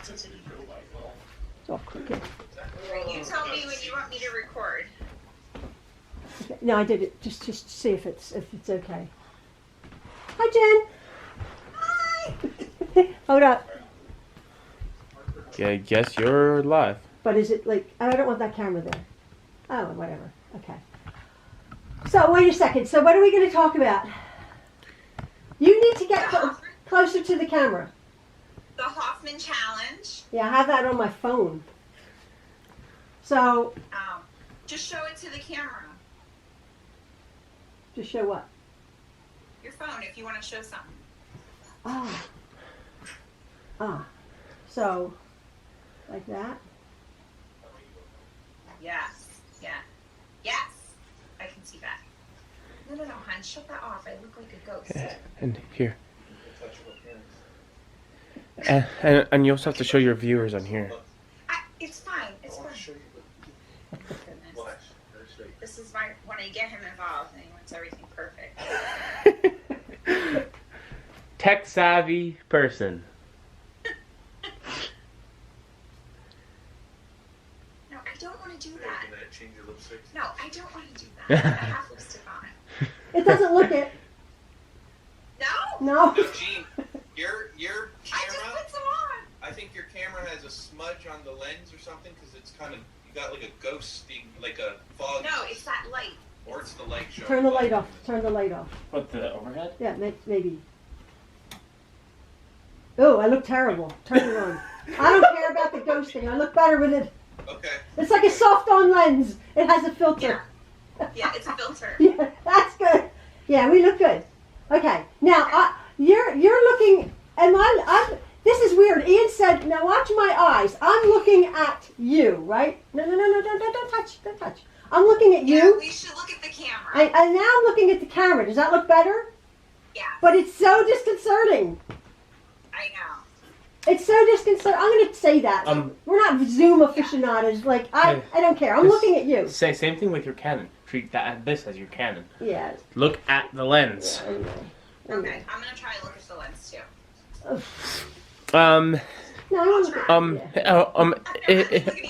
It's all crooked. You tell me when you want me to record. Okay. No, I did it just to see if it's okay. Hi, Jen. Hi. Hold up. Yeah, I guess you're live. But is it like, I don't want that camera there. Oh, whatever. Okay. So, wait a second. So, what are we going to talk about? You need to get closer to the camera. The Hoffman challenge. Yeah, I have that on my phone. So, Just show it to the camera. to show what? Your phone, if you want to show something. So, like that. Yes. Yeah. Yes. I can see that. No, hon. Shut that off. I look like a ghost. Yeah, and here. And you also have to show your viewers on here. It's fine. It's fine. Goodness. This is when I get him involved and he wants everything perfect. Tech savvy person. No, I don't want to do that. No, I don't want to do that. I have lipstick on. It doesn't look it. No? No. No, Jean, your I just camera, put some on. I think your camera has a smudge on the lens or something because it's kind of, you got like a ghosting, like a fog. No, it's that light. Or it's the light showing. Turn the light off. Turn the light off. What, the overhead? Yeah, maybe. Oh, I look terrible. Turn it on. I don't care about the ghosting. I look better with it. Okay. It's like a soft-on lens. It has a filter. Yeah, it's a filter. Yeah, that's good. Yeah, we look good. Okay, now you're looking. This is weird. Ian said, "Now watch my eyes. I'm looking at you, right? No, don't touch. I'm looking at Yeah, you, we should look at the camera. and now I'm looking at the camera. Does that look better? Yeah, But it's so disconcerting. I know. It's so disconcerting. I'm going to say that. We're not Zoom aficionados. Like I don't care. I'm looking at you. Say same thing with your Canon. Treat this as your Canon. Yeah. Look at the lens. I know. Okay, I'm gonna try to look at the lens too. No, I don't look at I'm look at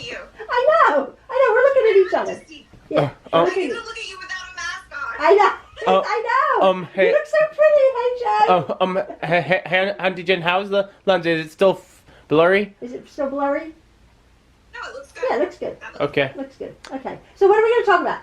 you. I know. We're looking at each other. Just see. Yeah. I Look at need you. to look at you without a mask on. I know. Oh, I know. hey- You look so pretty. Hey, Jen. Auntie Jen, how's the lens? Is it still blurry? Is it still blurry? No, it looks good. Yeah, it looks good. That looks Okay. Looks good. Okay. So what are we going to talk about?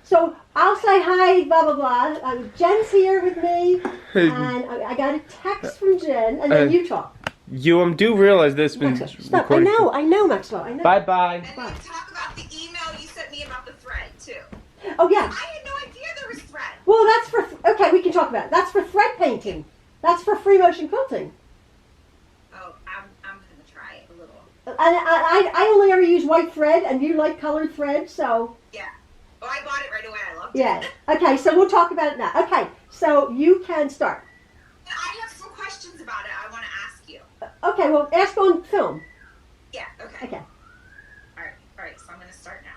So I'll say hi, blah, blah, blah. Jen's here with me. And I got a text from Jen. And then you talk. You do realize this been Maxwell, stop. recorded. I know, Maxwell. I know. Bye. And then talk about the email you sent me about the thread too. Oh, yeah. I had no idea there was thread. Well, that's for... Okay, we can talk about it. That's for thread painting. That's for free motion quilting. Oh, I'm gonna try it a little. And I only ever use white thread, and you like colored thread, so... Yeah. Oh, I bought it right away. I loved Yeah. it. Okay, so we'll talk about it now. Okay, so you can start. I have some questions about it I want to ask you. Okay, well, ask on film. Yeah, okay. Okay. All right, so I'm going to start now.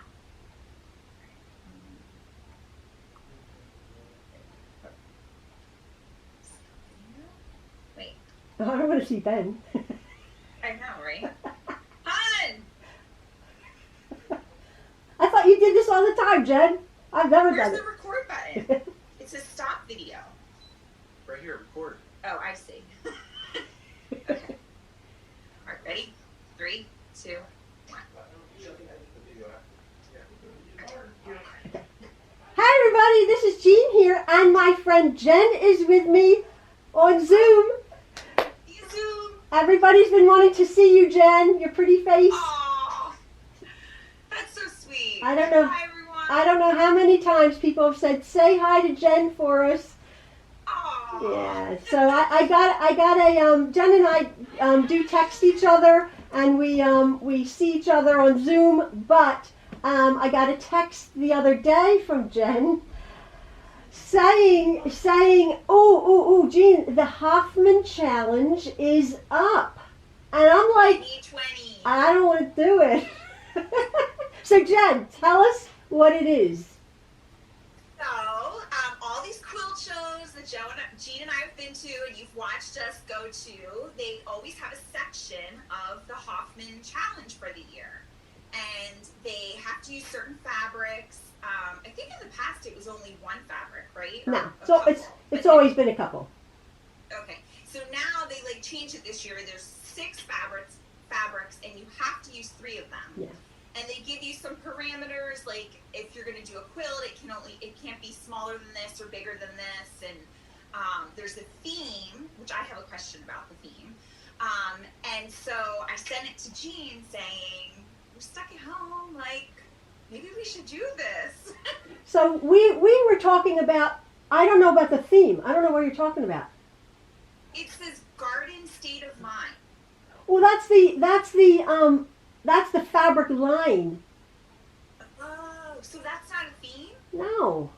Wait, I don't want to see Ben. I know, right? Hun! I thought you did this all the time, Jen. I've never Where's done the it. record button? It says stop video. Right here, record. Oh, I see. Okay. All right, ready? 3, 2, 1. Hi, everybody. This is Jean here, and my friend Jen is with me on Zoom. Zoom. Everybody's been wanting to see you, Jen. Your pretty face. Aw, that's so sweet. I don't know. Hi, everyone. I don't know how many times people have said, "Say hi to Jen for us." Aw. Yeah. So I got a Jen and I do text each other, and we see each other on Zoom. But I got a text the other day from Jen saying, oh, Jean, the Hoffman challenge is up, and I'm like, 2020. I don't want to do it. So Jen, tell us what it is. So, all these quilt shows that Jean and I have been to, and you've watched us go to, they always have a section of the Hoffman challenge for the year. And they have to use certain fabrics. I think in the past it was only one fabric, right? Or No, a so couple. it's always been a couple. Okay, so now they like changed it this year. There's 6 fabrics, and you have to use 3 of them. Yeah. And they give you some parameters, like if you're going to do a quilt, it can't be smaller than this or bigger than this. And there's a theme, which I have a question about the theme. And so I sent it to Jean saying, we're stuck at home, like maybe we should do this. So we were talking about, I don't know about the theme. I don't know what you're talking about. It says garden state of mind. Well, that's the fabric line. Oh, so that's not a theme? No.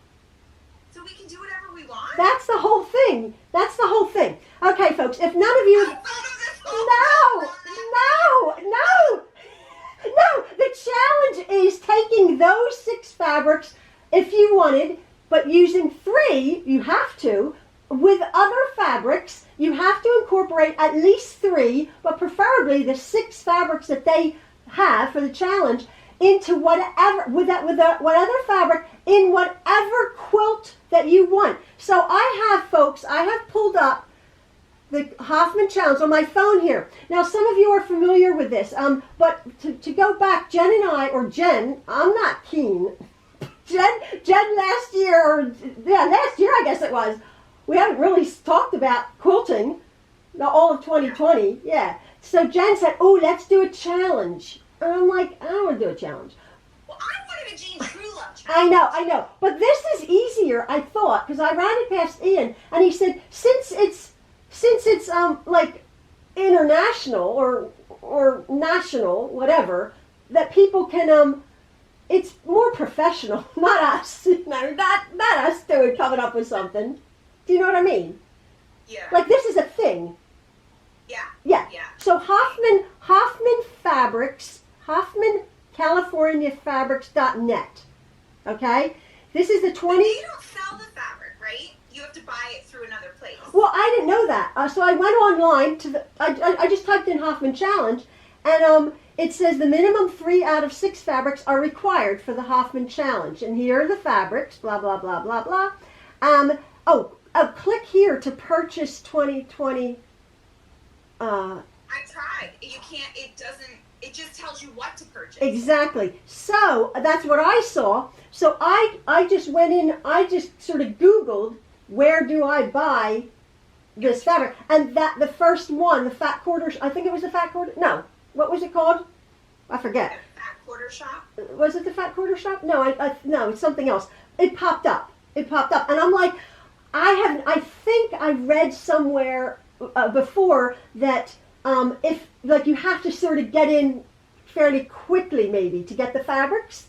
So we can do whatever we want? That's the whole thing. That's the whole thing. Okay, folks, if none of you... I thought of this whole No. The challenge is taking those 6 fabrics, if you wanted, but using 3, you have to, with other fabrics. You have to incorporate at least 3, but preferably the 6 fabrics that they have for the challenge into whatever, whatever fabric in whatever quilt that you want. So I have pulled up the Hoffman challenge on my phone here. Now some of you are familiar with this, but to go back, Jen, I'm not keen. Jen last year I guess it was, we haven't really talked about quilting all of 2020, yeah. So Jen said, oh, let's do a challenge. And I'm like, I don't want to do a challenge. Well, I wanted a Jean Truelove challenge. I know. But this is easier, I thought, because I ran it past Ian, and he said, since it's like international or national, whatever, that people can, it's more professional, not us. No, not us coming up with something. Do you know what I mean? Yeah. Like this is a thing. Yeah. So Hoffman Fabrics, HoffmanCaliforniaFabrics.net. Okay? This is the 20... But they don't sell the fabric, right? You have to buy it through another place. Well, I didn't know that. So I went online to I just typed in Hoffman Challenge, and it says the minimum 3 out of 6 fabrics are required for the Hoffman Challenge. And here are the fabrics, blah, blah, blah, blah, blah. Click here to purchase 2020. I tried. You can't, it just tells you what to purchase. Exactly. So that's what I saw. So I just went in, I just sort of Googled, where do I buy this fabric? And the first one, the Fat Quarter, I think it was the Fat Quarter, no, what was it called? I forget. The Fat Quarter Shop? Was it the Fat Quarter Shop? No, no, it's something else. It popped up. And I'm like, I think I read somewhere before that if, like, you have to sort of get in fairly quickly maybe to get the fabrics.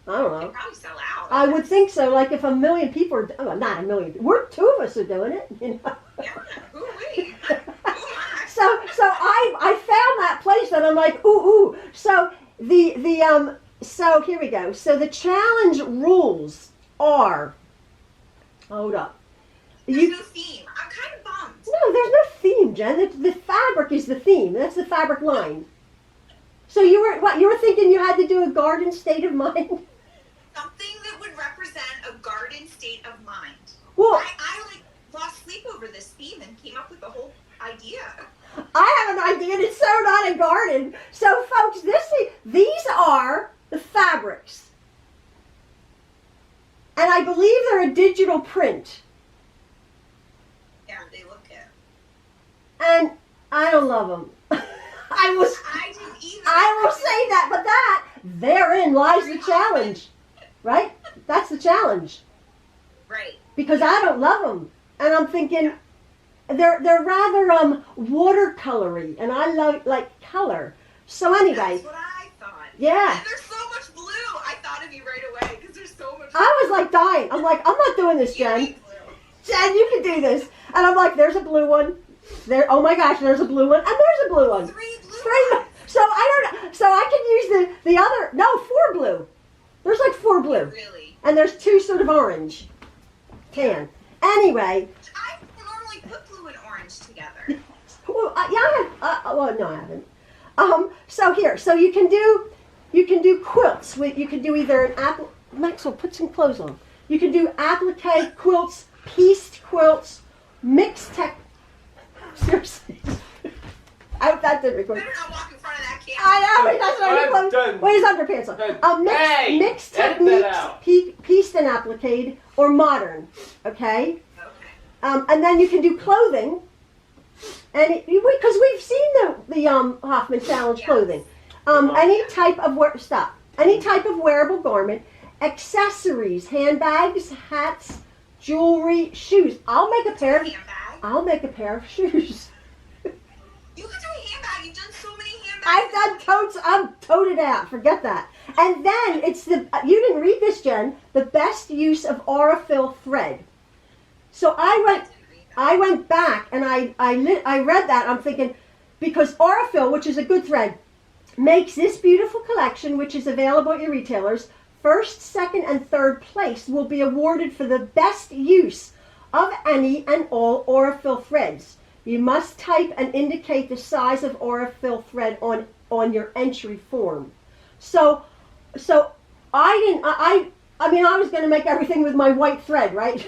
I don't know. They probably sell out. I would think so. Like if 1 million people are, well, not 1 million, we're 2 of us are doing it, you know. Yeah, who we? Who am I? So I found that place and I'm like, ooh. So so here we go. So the challenge rules are, hold up. There's no theme. I'm kind of bummed. No, there's no theme, Jen. The fabric is the theme. That's the fabric line. So you were thinking you had to do a garden state of mind? Something that would represent a garden state of mind. Well, I like lost sleep over this theme and came up with the whole idea. I have an idea, and it's so not a garden. So folks, these are the fabrics. And I believe they're a digital print. Yeah, they look good. And I don't love them. I didn't either. I will say that, but therein lies the challenge, right? That's the challenge. Right. Because I don't love them, and I'm thinking they're rather watercolory, and I like color. So anyway, That's what I thought. Yeah. And there's so much blue. I thought of you right away because there's so much. I was like dying. I'm like, I'm not doing this, You Jen. need blue. Jen, you can do this. And I'm like, there's a blue one. There. Oh my gosh, there's a blue one, and there's a blue one. 3 blue. Three. So I don't know. So I can use the other. No, 4 blue. There's like 4 blue. Really? And there's 2 sort of orange, tan. Anyway, I don't normally put blue and orange together. well, yeah, I have. Well, no, I haven't. So here, so you can do quilts. You can do either an Maxwell, put some clothes on. You can do applique quilts, pieced quilts, mixed tech. Seriously, I hope that didn't record. Better not walk in front of that camera. I know, that's I'm right. done. Wait, his underpants on. Hey, Mixed edit that techniques, out. pieced and appliqued, or modern. Okay. Okay. And then you can do clothing, and because we've seen the Hoffman Challenge Yes. clothing, any type of any type of wearable garment, accessories, handbags, hats, jewelry, shoes. I'll make a pair of shoes. You can do a handbag. You've done so many handbags. I've done totes. I'm toted out. Forget that. And then it's you didn't read this, Jen. The best use of Aurifil thread. So I went back and I read that. I'm thinking, because Aurifil, which is a good thread, makes this beautiful collection, which is available at your retailers. First, second, and third place will be awarded for the best use of any and all Aurifil threads. You must type and indicate the size of Aurifil thread on your entry form. So I didn't. I mean, I was going to make everything with my white thread, right?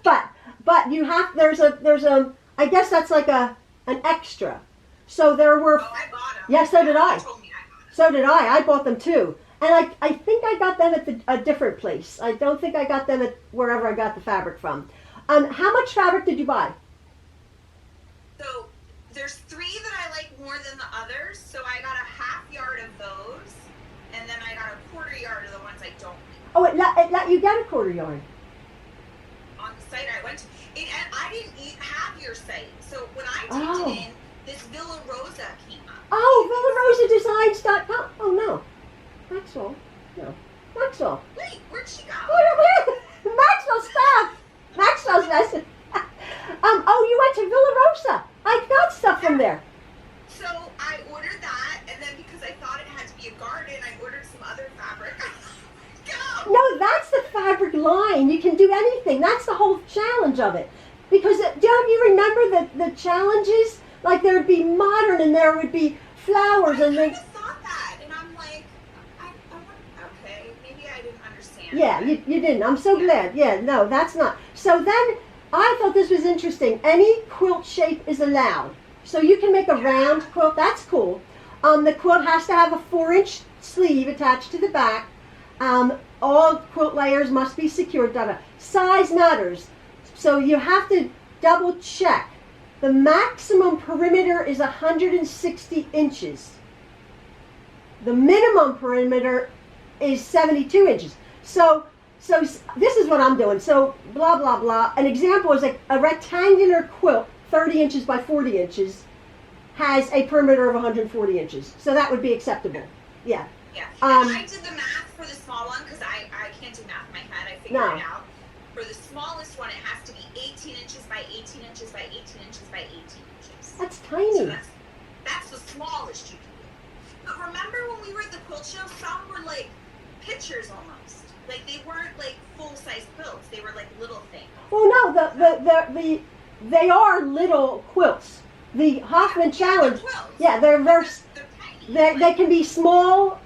but you have there's a I guess that's like an extra. So there were. Oh, I bought them. Yeah, so did I. You told me I bought them. So did I. I bought them too. And I think I got them at a different place. I don't think I got them at wherever I got the fabric from. How much fabric did you buy? So there's 3 that I like more than the others. So I got a half yard of those, and then I got a quarter yard of the ones I don't like. Oh, it let you get a quarter yard. On the site I went to, I didn't have your site. So when I typed Oh. it in, this Villa Rosa came up. Oh, VillaRosaDesigns.com. Oh no, Maxwell. No, Maxwell. Wait, where'd she go? Maxwell, stop. Maxwell's messing. Oh, you went to Villa Rosa. I got stuff from there. So I ordered that, and then because I thought it had to be a garden, I ordered some other fabric. Go! No, that's the fabric line. You can do anything. That's the whole challenge of it. Because don't you remember the challenges? Like there would be modern and there would be flowers I and kind then. of thought that, and I'm like, okay, maybe I didn't understand. Yeah, you didn't. I'm so glad. Yeah, no, that's not. So then I thought this was interesting. Any quilt shape is allowed. So you can make a round quilt. That's cool. The quilt has to have a 4-inch sleeve attached to the back. All quilt layers must be secured. Size matters. So you have to double check. The maximum perimeter is 160 inches. The minimum perimeter is 72 inches. So this is what I'm doing. So blah, blah, blah. An example is a rectangular quilt, 30 inches by 40 inches, has a perimeter of 140 inches. So that would be acceptable. Yeah. Yeah. And I did the math for the small one because I can't do math in my head. I figured No. it out. For the smallest one, it has to be 18 inches by 18 inches by 18 inches by 18 inches. That's So tiny. that's the smallest you can do. But remember when we were at the quilt show, some were like pictures almost. Like they weren't like full-size quilts. They were like little things. Well, no, they are little quilts. The Hoffman Challenge, Quilts. yeah, they're tiny. they can be small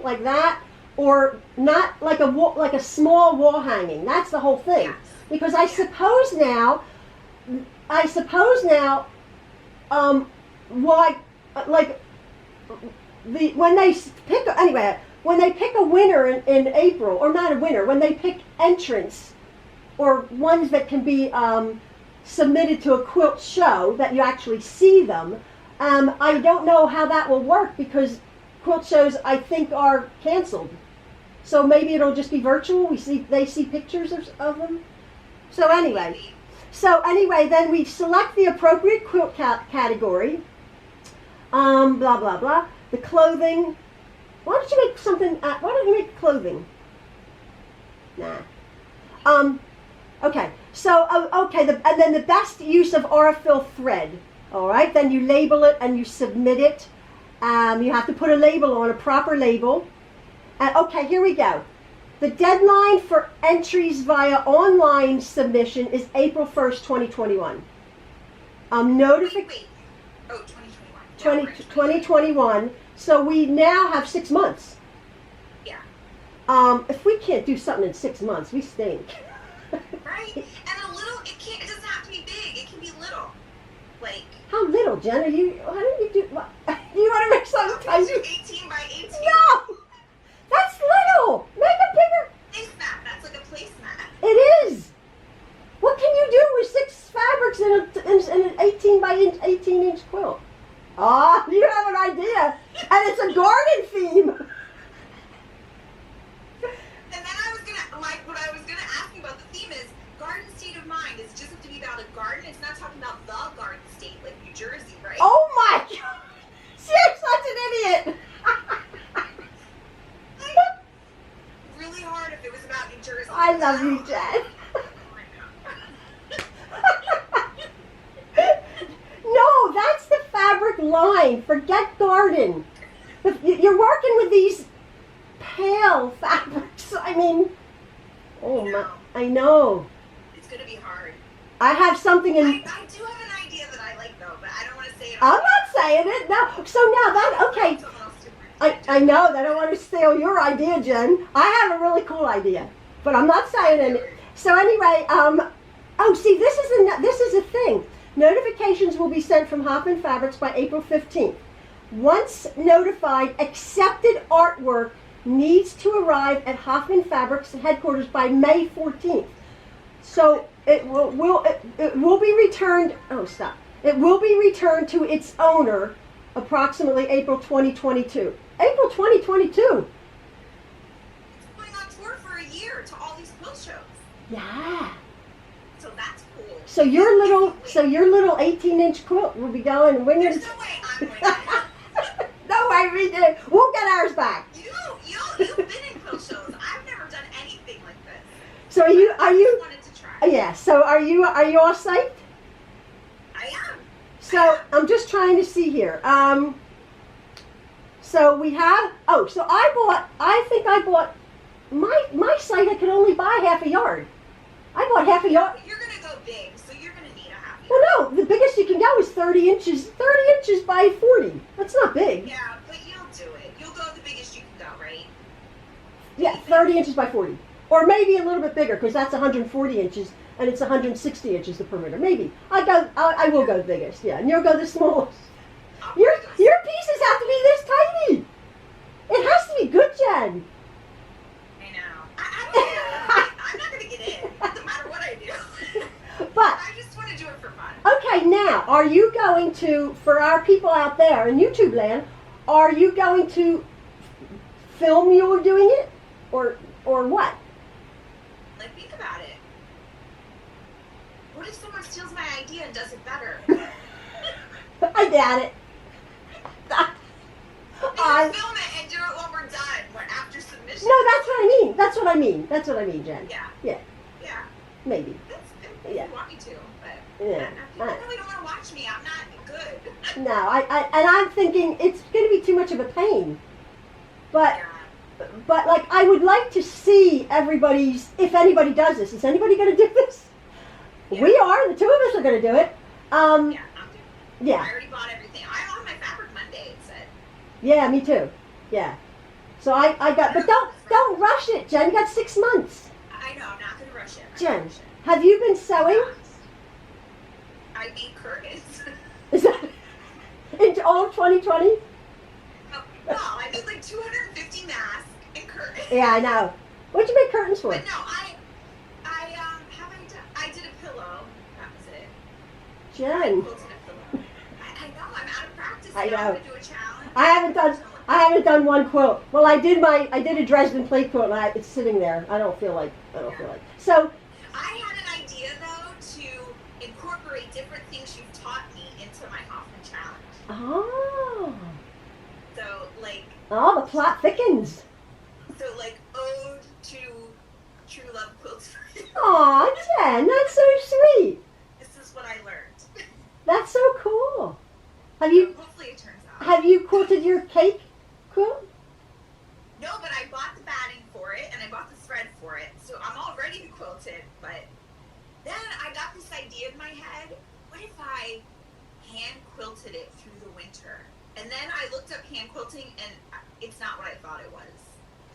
like that, or not like a small wall hanging. That's the whole thing. Yes. Because I suppose now, why, like when they pick a winner in April, or not a winner, when they pick entrants or ones that can be submitted to a quilt show that you actually see them, I don't know how that will work because quilt shows I think are canceled. So maybe it'll just be virtual. They see pictures of them. So anyway, then we select the appropriate quilt category. Blah blah blah. The clothing. Why don't you make something? Why don't you make clothing? Nah. Okay. So and then the best use of Aurifil thread. All right. Then you label it and you submit it. You have to put a label on, a proper label. Okay, here we go. The deadline for entries via online submission is April 1st, 2021. Wait. Oh, 2021. 2021. So we now have 6 months. Yeah. If we can't do something in 6 months, we stink. Right? And a little, it doesn't have to be big. It can be little. Like. How little, Jen? How do you do? What, do you want to make something Okay, tiny? 18 by 18. No! That's little! Make it bigger! Placemat. That's like a placemat. It is! What can you do with 6 fabrics in an 18 by 18 inch quilt? Ah, you have an idea! And it's a garden theme! And then what I was gonna ask you about the theme is garden state of mind. It's just have to be about a garden. It's not talking about the garden state like New Jersey, right? Oh my god! You're such an idiot! Really hard if it was about New Jersey. I love you, Jen. No, that's the fabric line. Forget garden. You're working with these pale fabrics. I mean, oh my, I know. It's gonna be hard. I have something in. I do have an idea that I like though, but I don't want to say it. I'm not saying it. No. So now that okay. I know that I don't want to steal your idea, Jen. I have a really cool idea, but I'm not saying it. So anyway, oh, see, this is a thing. Notifications will be sent from Hoffman Fabrics by April 15th. Once notified, accepted artwork needs to arrive at Hoffman Fabrics headquarters by May 14th. So it will be returned. Oh, stop! It will be returned to its owner approximately April 2022. April 2022. It's going on tour for a year to all these quilt shows. Yeah. So that's cool. So your little 18-inch quilt will be going winging. There's no way I'm winning it. No way we do. We'll get ours back. You've been in quilt shows. I've never done anything like this. So are you? I just wanted to try. Yeah. So are you all psyched? I am. So I'm just trying to see here. So we have. Oh, so I think I bought my site. I could only buy half a yard. I bought half a yard. You're gonna go big, so you're gonna need a half yard. Well, no, the biggest you can go is 30 inches. 30 inches by 40. That's not big. Yeah, but you'll do it. You'll go the biggest you can go, right? Yeah, 30 inches by 40. Or maybe a little bit bigger, because that's 140 inches, and it's 160 inches the perimeter. Maybe. I will go the biggest, yeah, and you'll go the smallest. Your pieces have to be this tiny. It has to be good, Jen. I know. I'm not going to get in, no matter what I do. But I just want to do it for fun. okay, now, are you going to, for our people out there in YouTube land, are you going to film you doing it, or what? Like, think about it. What if someone steals my idea and does it better? I doubt it. They can film it and do it when we're done, after submission. No, that's what I mean. That's what I mean, Jen. Yeah. Yeah. Yeah. Maybe. That's if Yeah. you want me to, but Yeah. people really don't want to watch me. I'm not good. No, and I'm thinking it's going to be too much of a pain. But like I would like to see everybody's. If anybody does this, is anybody going to do this? Yeah. We are. The two of us are going to do it. Yeah, I'm doing it. Yeah. I already bought everything. I have my fabric Monday, it said. Yeah, me too. Yeah. So I got, but don't rush it, Jen. You got 6 months. I know, I'm not going to rush it. Jen, have you been sewing? I made curtains. Is that into all of 2020? Oh, no, I made like 250 masks and curtains. Yeah, I know. What'd you make curtains for? But no, I did a pillow. That was it. Jen. I quilted a pillow. I know, I'm out of practice. I now. know. I'm going to do a challenge. I haven't done one quilt. Well, I did a Dresden plate quilt, and it's sitting there. I don't feel like. So. I had an idea though to incorporate different things you've taught me into my Hoffman challenge. Oh. So like. Oh, the plot thickens. So like ode to Truelove quilts. Aw, Jen, that's so sweet. This is what I learned. That's so cool. Hopefully it turns out. Have you quilted your cake quilt? No, but I bought the batting for it, and I bought the thread for it, so I'm all ready to quilt it, but then I got this idea in my head. What if I hand quilted it through the winter? And then I looked up hand quilting, and it's not what I thought it was.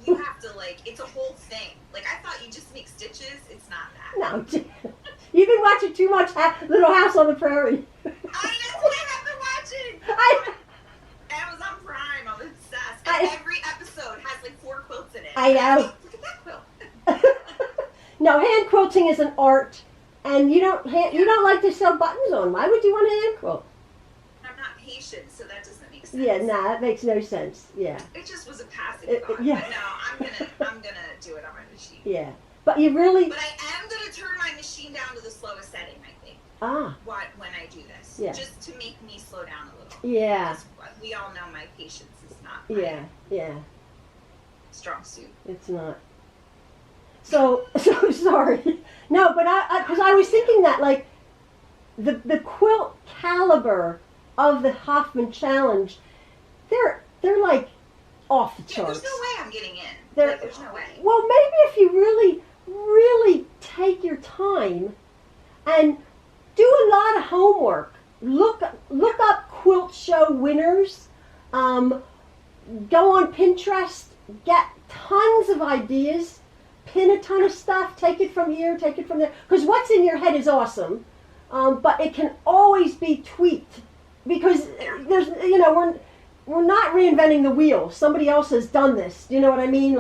You have to, like, it's a whole thing. Like, I thought you just make stitches. It's not that. No, you've been watching too much Little House on the Prairie. That's what I have been watching. Amazon Prime. I'm obsessed. And every episode has like 4 quilts in it. I know. Look at that quilt. No, hand quilting is an art, and you don't like to sew buttons on. Why would you want to hand quilt? I'm not patient, so that doesn't make sense. Yeah, nah, that makes no sense. Yeah. It just was a passing thought. Yeah. But no, I'm gonna do it on my machine. Yeah, but you really. But I am gonna turn my machine down to the slowest setting, I think. When I do this, just to make me slow down a little. Yeah. Because we all know my patience is not. Yeah. Strong suit. It's not. So sorry. No, but because I was thinking that, like, the quilt caliber of the Hoffman Challenge, they're like off the charts. There's no way I'm getting in. There's no way. Well, maybe if you really take your time and do a lot of homework, look up quilt show winners, go on Pinterest, get tons of ideas, pin a ton of stuff, take it from here, take it from there, because what's in your head is awesome, but it can always be tweaked, because there's, we're not reinventing the wheel. Somebody else has done this. Do you know what I mean?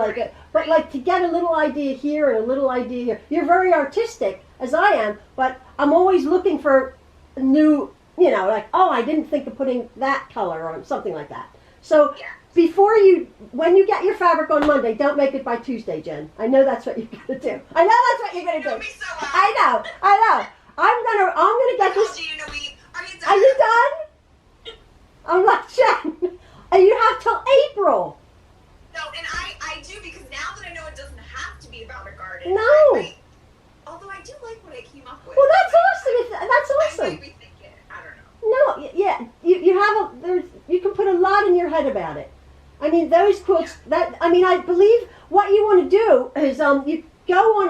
But to get a little idea here and a little idea here. You're very artistic, as I am, but I'm always looking for new, I didn't think of putting that color on, something like that. So when you get your fabric on Monday, don't make it by Tuesday, Jen. I know that's what you're gonna do. I know that's what you're gonna do. So well. I know. I'm gonna get this. Are you done? I'm like, Jen, and you have till April. No, and I do, because now that I know it doesn't have to be about a garden. No. Although I do like what I came up with. Well, that's awesome. That's I awesome. might rethink it. I don't know. No, yeah, you can put a lot in your head about it. I mean, those quilts. I believe what you want to do is you go on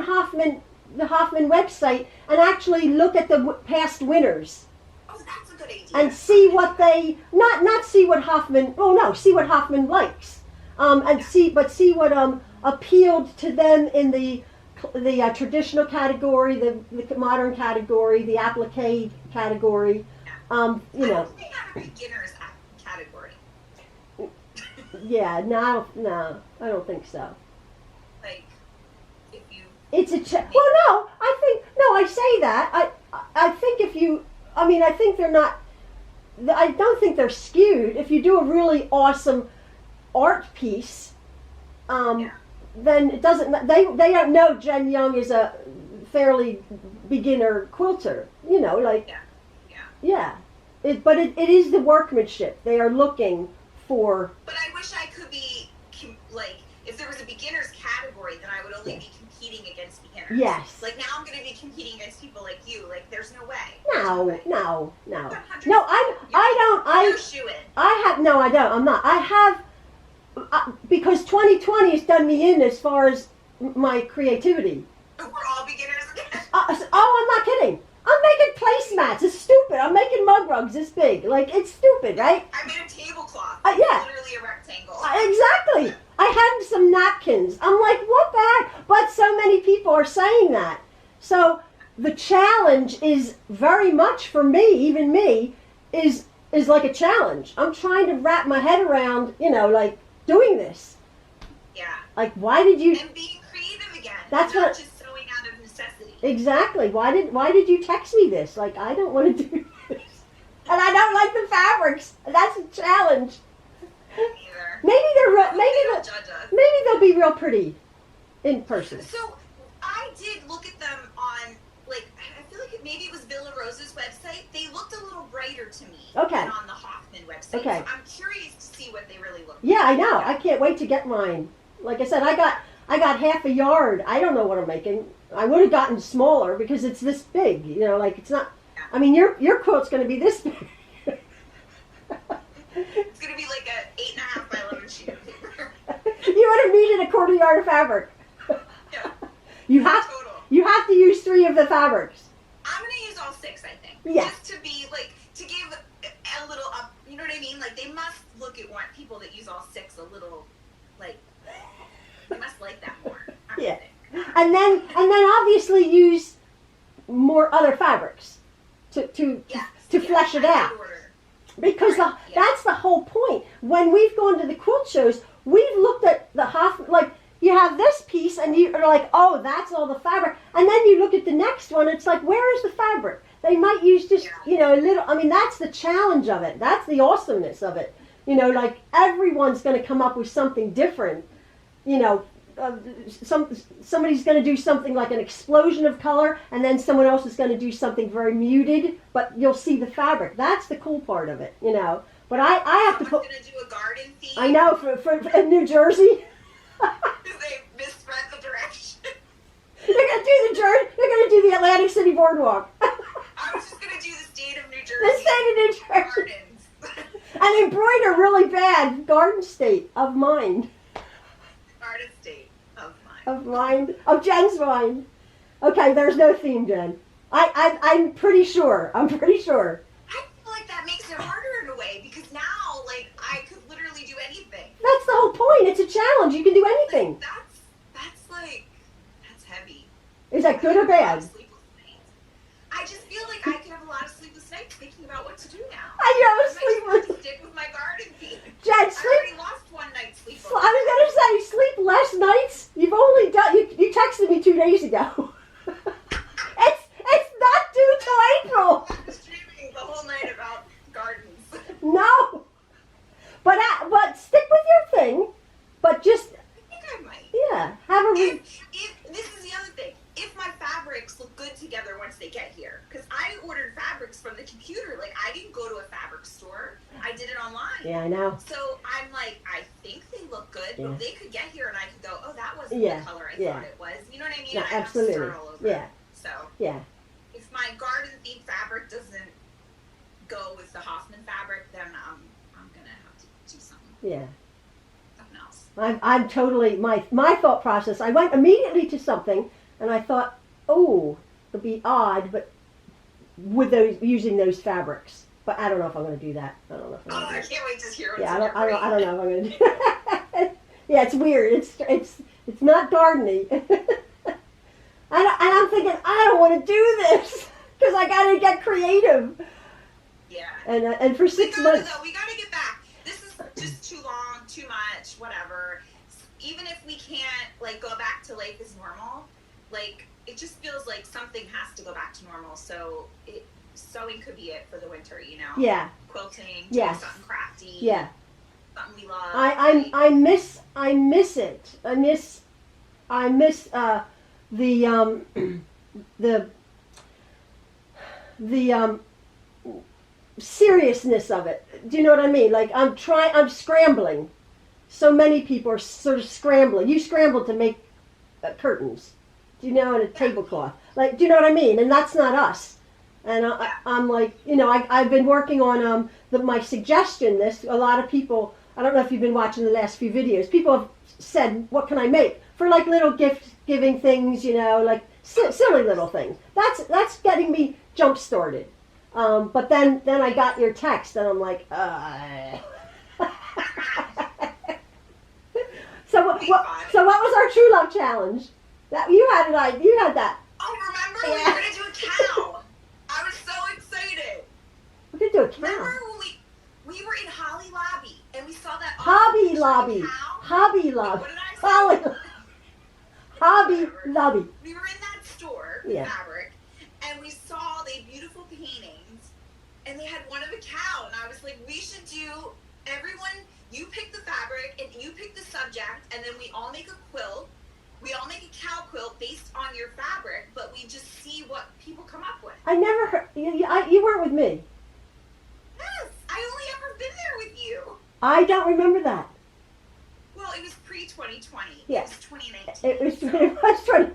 the Hoffman website, and actually look at the past winners. Oh, that's a good idea. And see what they not see what Hoffman. Oh no, see what Hoffman likes. See what appealed to them in the traditional category, the modern category, the applique category. I don't think they have a beginner's category. Yeah, no, I don't think so. Like, if you. It's well, no, I say that. I think if you, I think they're not. I don't think they're skewed. If you do a really awesome art piece, then it doesn't. They don't know Jen Young is a fairly beginner quilter. Yeah. But it is the workmanship. They are looking for. But I wish I could be, if there was a beginner's category, then I would only be competing against beginners. Yes. Like, now I'm going to be competing against people like you. Like, there's no way. No. You're shoo-in. I don't. I'm not. I have, because 2020 has done me in as far as my creativity. We're all beginners again. I'm not kidding. I'm making placemats. It's stupid. I'm making mug rugs this big. Like, it's stupid, right? I made a tablecloth. Yeah. Literally a rectangle. Exactly. I had some napkins. I'm like, what the heck? But so many people are saying that. So the challenge is very much for me, even me, is like a challenge. I'm trying to wrap my head around, doing this. Yeah. Like, why did you? And being creative again. That's not what. Just sewing out of necessity. Exactly. Why did you text me this? Like, I don't want to do this, and I don't like the fabrics. That's a challenge. Neither. Maybe they'll be real pretty in person. So I did look at them on, I feel like maybe it was Villa Rose's website. They looked a little brighter to me than on the Hoffman website. Okay. So I'm curious to see what they really look like. Yeah, I know. I can't wait to get mine. Like I said, I got half a yard. I don't know what I'm making. I would have gotten smaller because it's this big. It's not. I mean, your quilt's going to be this big. It's going to be like a 8.5 by 11 sheet of paper. You would have needed a quarter yard of fabric. Yeah. You have Total. you have to use 3 of the fabrics. I'm gonna use all 6, I think. Yeah. Just to be like, to give a little up, you know what I mean? Like, they must look at people that use all 6 a little, like, they must like that more. I would Yeah. think. And then obviously use more other fabrics to Yes, flesh it I out. did order. Because Right, yeah. that's the whole point. When we've gone to the quilt shows, we've looked at the Hoffman, like, you have this piece and you're like, oh, that's all the fabric. And then you look at the next one, it's like, where is the fabric? They might use just, a little, I mean, that's the challenge of it. That's the awesomeness of it. Like, everyone's going to come up with something different. Somebody's going to do something like an explosion of color, and then someone else is going to do something very muted, but you'll see the fabric. That's the cool part of it, But I have to Someone's put, gonna do a garden theme. I know, for in New Jersey, Because they misread the direction. they're going to do the Atlantic City Boardwalk. I was just gonna do the state of New Jersey. The state of New Jersey. Gardens. And embroider really bad, Garden State of Mind. Garden state of mine. Of mind, of Jen's mind. Okay, there's no theme, Jen. I'm pretty sure. I feel like that makes it harder in a way because now, like, I could literally do anything. That's the whole point. It's a challenge. You can do anything. Like, that's heavy. Is that good or bad? Sleepless nights. I just feel like I could have a lot of sleepless nights thinking about what to do now. I know, I might just have sleepless. to stick with my garden theme. Jen, I sleep. already lost one night's sleep. I was gonna say sleep less nights. You've only done. You texted me 2 days ago. it's not due till April. I was dreaming the whole night about gardens. No. But stick with your thing. But just I think I might. yeah, have a. If this is the other thing, if my fabrics look good together once they get here, because I ordered fabrics from the computer, like I didn't go to a fabric store, I did it online. Yeah, I know. So I'm like, I think they look good, Yeah. but they could get here and I could go, oh, that wasn't Yeah, the color I yeah. thought it was. You know what I mean? No, I have absolutely. to start all over. Yeah, So yeah. if my garden themed fabric doesn't go with the Hoffman fabric, then I'm gonna have to do something else. I'm totally my thought process. I went immediately to something, and I thought, oh, it'll be odd, but with those using those fabrics. But I don't know if I'm going to do that. I don't know if I'm Oh, going I to do can't wait to hear it. what's Yeah, in your I don't brain. know if I'm going to do it. Yeah, it's weird. It's not gardening. and I'm thinking, I don't want to do this because I got to get creative. Yeah. And for 6 months. We gotta get back. This is just too long, too much, whatever. Even if we can't, like, go back to life as normal, like, it just feels like something has to go back to normal. So sewing could be it for the winter, Yeah. Quilting, doing Yes. something crafty. Yeah. Something we love. I miss it. I miss the seriousness of it. Do you know what I mean? Like I'm scrambling. So many people are sort of scrambling. You scrambled to make curtains, do you know, and a tablecloth. Like, do you know what I mean? And that's not us. And I'm like, I've been working on my suggestion list. A lot of people, I don't know if you've been watching the last few videos, people have said, what can I make? For like little gift giving things, like silly little things. That's getting me jump started. But then I got your text and I'm like, So what was our Truelove challenge? That you had that. Oh, remember? We were going to do a cow. I was so excited. We're gonna do a cow. Remember when we were in Hobby Lobby and we saw that Hobby awesome Lobby. cow? Hobby Wait, Lobby. what did I say? Hobby Whatever. Lobby. We were in that store with Yeah. fabric and we saw the beautiful paintings and they had one of a cow and I was like, we should do everyone, you pick the fabric and you pick the subject and then we all make a quilt. We all make a cow quilt based on your fabric, but we just see what people come up with. I never heard. You weren't with me. Yes, I only ever been there with you. I don't remember that. Well, it was pre-2020. Yes. It was 2019. It was 20.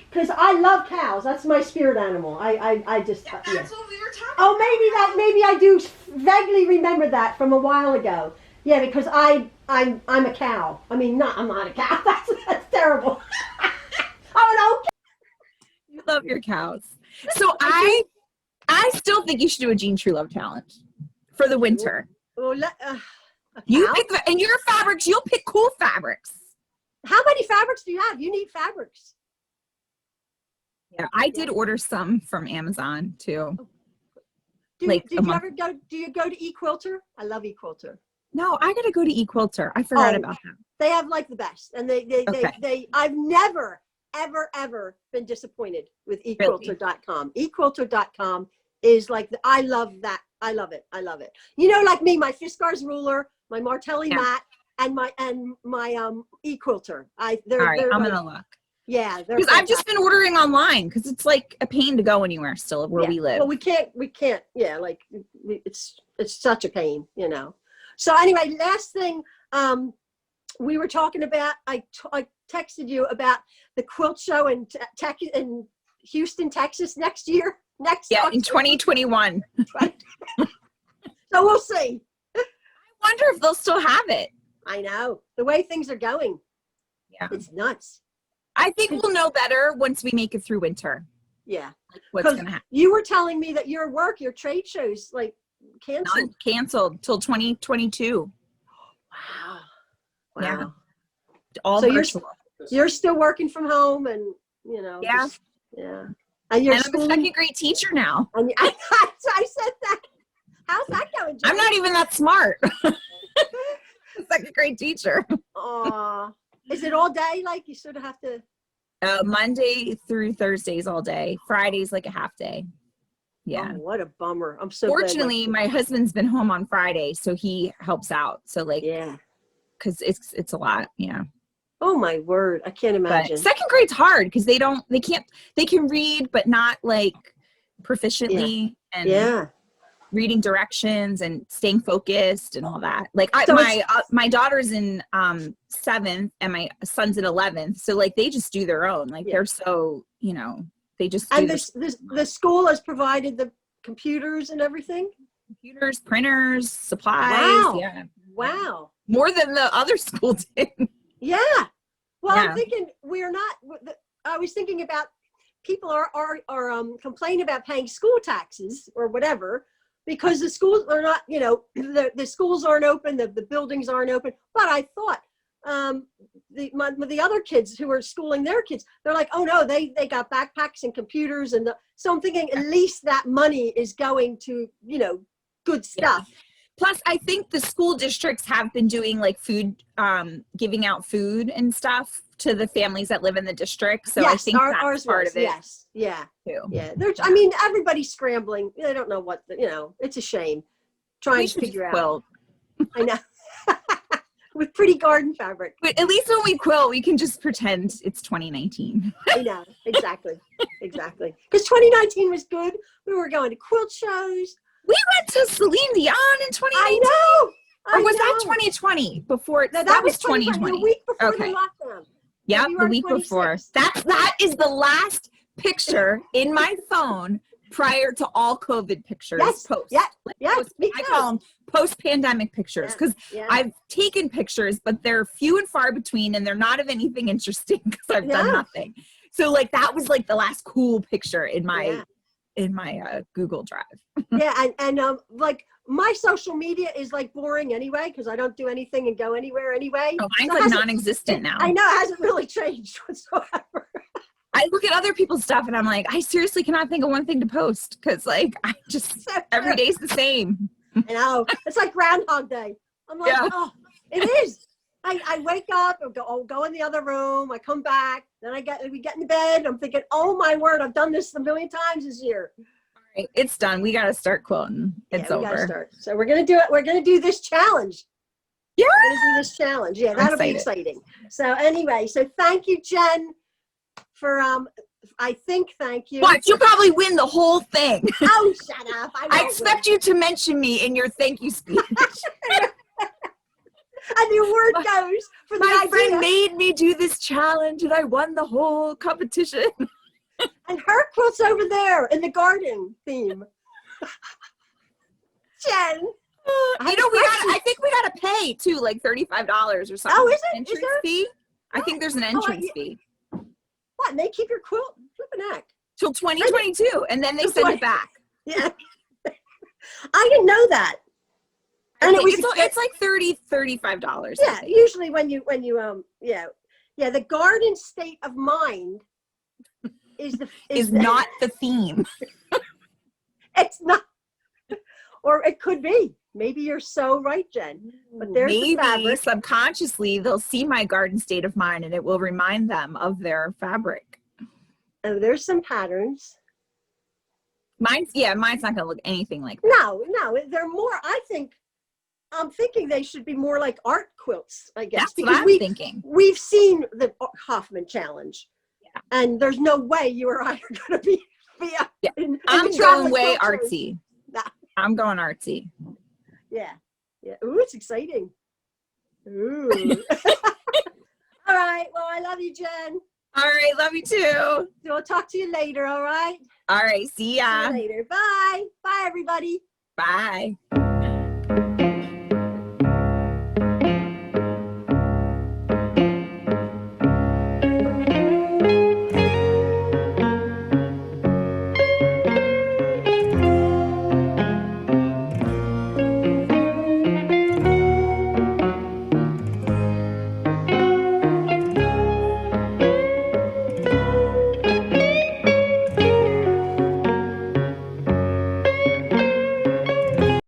Because I love cows. That's my spirit animal. I just. Yeah, that's what we were talking Oh, about. maybe I do vaguely remember that from a while ago. Yeah, because I'm a cow. I mean, I'm not a cow. That's terrible. Oh You love your cows. So I still think you should do a Jean Truelove challenge for the winter. no. Well, a You cow? pick and your fabrics. You'll pick cool fabrics. How many fabrics do you have? You need fabrics. Yeah, I did order some from Amazon too. Do Like you ever go? Do you go to eQuilter? I love eQuilter. No, I gotta go to eQuilter. I forgot Oh, about that. They have like the best, and they I've never ever been disappointed with eQuilter.com. eQuilter.com is like I love that. I love it. You know, like me, my Fiskars ruler, my Martelli mat, and my eQuilter. All right, I'm like, gonna look. Yeah, because I've just been ordering online because it's like a pain to go anywhere still where we live. Well, we can't. Yeah, like it's such a pain, you know. So anyway, last thing, we were talking about. I texted you about the quilt show in Houston, Texas next year. In 2021. So we'll see. I wonder if they'll still have it. I know the way things are going. Yeah, it's nuts. I think we'll know better once we make it through winter. Yeah, like what's gonna happen. You were telling me that your trade shows like canceled till 2022. Wow. Yeah. All so virtual. You're still working from home, and you know. Yeah. Yeah. And I'm a second grade teacher now. And I said that. How's that going, Jen? I'm not even that smart. Second grade teacher. Aw. Is it all day? Like you sort of have to. Monday through Thursdays all day. Fridays like a half day. Yeah. Oh, what a bummer. I'm so fortunately my husband's been home on Friday, so he helps out. So like because it's a lot. Yeah. Oh my word. I can't imagine. But second grade's hard because they can read but not like proficiently and reading directions and staying focused and all that. Like my daughter's in 7th and my son's in 11th, so like they just do their own. Like they're so, you know, they just and the school has provided the computers and everything. Computers, printers, supplies. Wow. Yeah. Wow. More than the other school did. Yeah. Well, I'm thinking I was thinking about people are complaining about paying school taxes or whatever because the schools are not, you know, the schools aren't open, the buildings aren't open. But I thought the other kids who are schooling their kids, they're like, oh no, they got backpacks and computers, and so I'm thinking at least that money is going to, you know, good stuff. Yeah. Plus, I think the school districts have been doing like food, giving out food and stuff to the families that live in the district. So I think that's part of it. Yes. Yeah. Too. Yeah. I mean, everybody's scrambling. They don't know what, you know, it's a shame. Trying to figure out. Quilt. I know. With pretty garden fabric. But at least when we quilt, we can just pretend it's 2019. I know. Exactly. Exactly. Because 2019 was good. We were going to quilt shows. We went to Celine Dion in 2019. I know. Or was that 2020? Before no, that was 2020. The week before the lockdown. Yeah, the week before. That is the last picture in my phone prior to all COVID pictures. Yes. Post. Yeah. Like, yeah. I call them post-pandemic pictures because I've taken pictures, but they're few and far between, and they're not of anything interesting because I've done nothing. So like that was like the last cool picture in my Google Drive. and like my social media is like boring anyway because I don't do anything and go anywhere anyway. Oh, mine's like non-existent now. I know, it hasn't really changed whatsoever. I look at other people's stuff and I'm like, I seriously cannot think of one thing to post because like I just every day's the same. I know, it's like Groundhog Day. I'm like, oh, it is. I wake up and go in the other room. I come back, then we get in bed. I'm thinking, oh my word, I've done this a million times this year. All right, it's done. We got to start quilting. It's over. Gotta start. So we're gonna do it. We're gonna do this challenge. Yeah, we're gonna do this challenge. Yeah, that'll be exciting. So anyway, so thank you, Jen, for thank you. What? You probably win the whole thing. Oh, shut up! I expect you to mention me in your thank you speech. And the award goes for the idea. My friend made me do this challenge and I won the whole competition. And her quilt's over there in the garden theme. Jen. I think we gotta pay pay too, like $35 or something. Oh, is it? Entrance Is there? fee? I think there's an entrance yeah. fee. What? And they keep your quilt flipping heck. Till 2022, and then they send it back. Yeah. I didn't know that. And it's like $35. Yeah, usually when you the garden state of mind is not the theme. It's not, or it could be. Maybe you're so right, Jen. But there's the maybe fabric. Subconsciously they'll see my garden state of mind, and it will remind them of their fabric. And there's some patterns. Mine's not gonna look anything like that. No, they're more. I'm thinking they should be more like art quilts, I guess. That's because what I'm thinking. We've seen the Hoffman challenge, yeah. And there's no way you or I are going to be I'm going way artsy. Nah. I'm going artsy. Yeah. Ooh, it's exciting. Ooh. All right. Well, I love you, Jen. All right, love you too. So I'll talk to you later. All right. All right, see ya. See you later. Bye. Bye, everybody. Bye.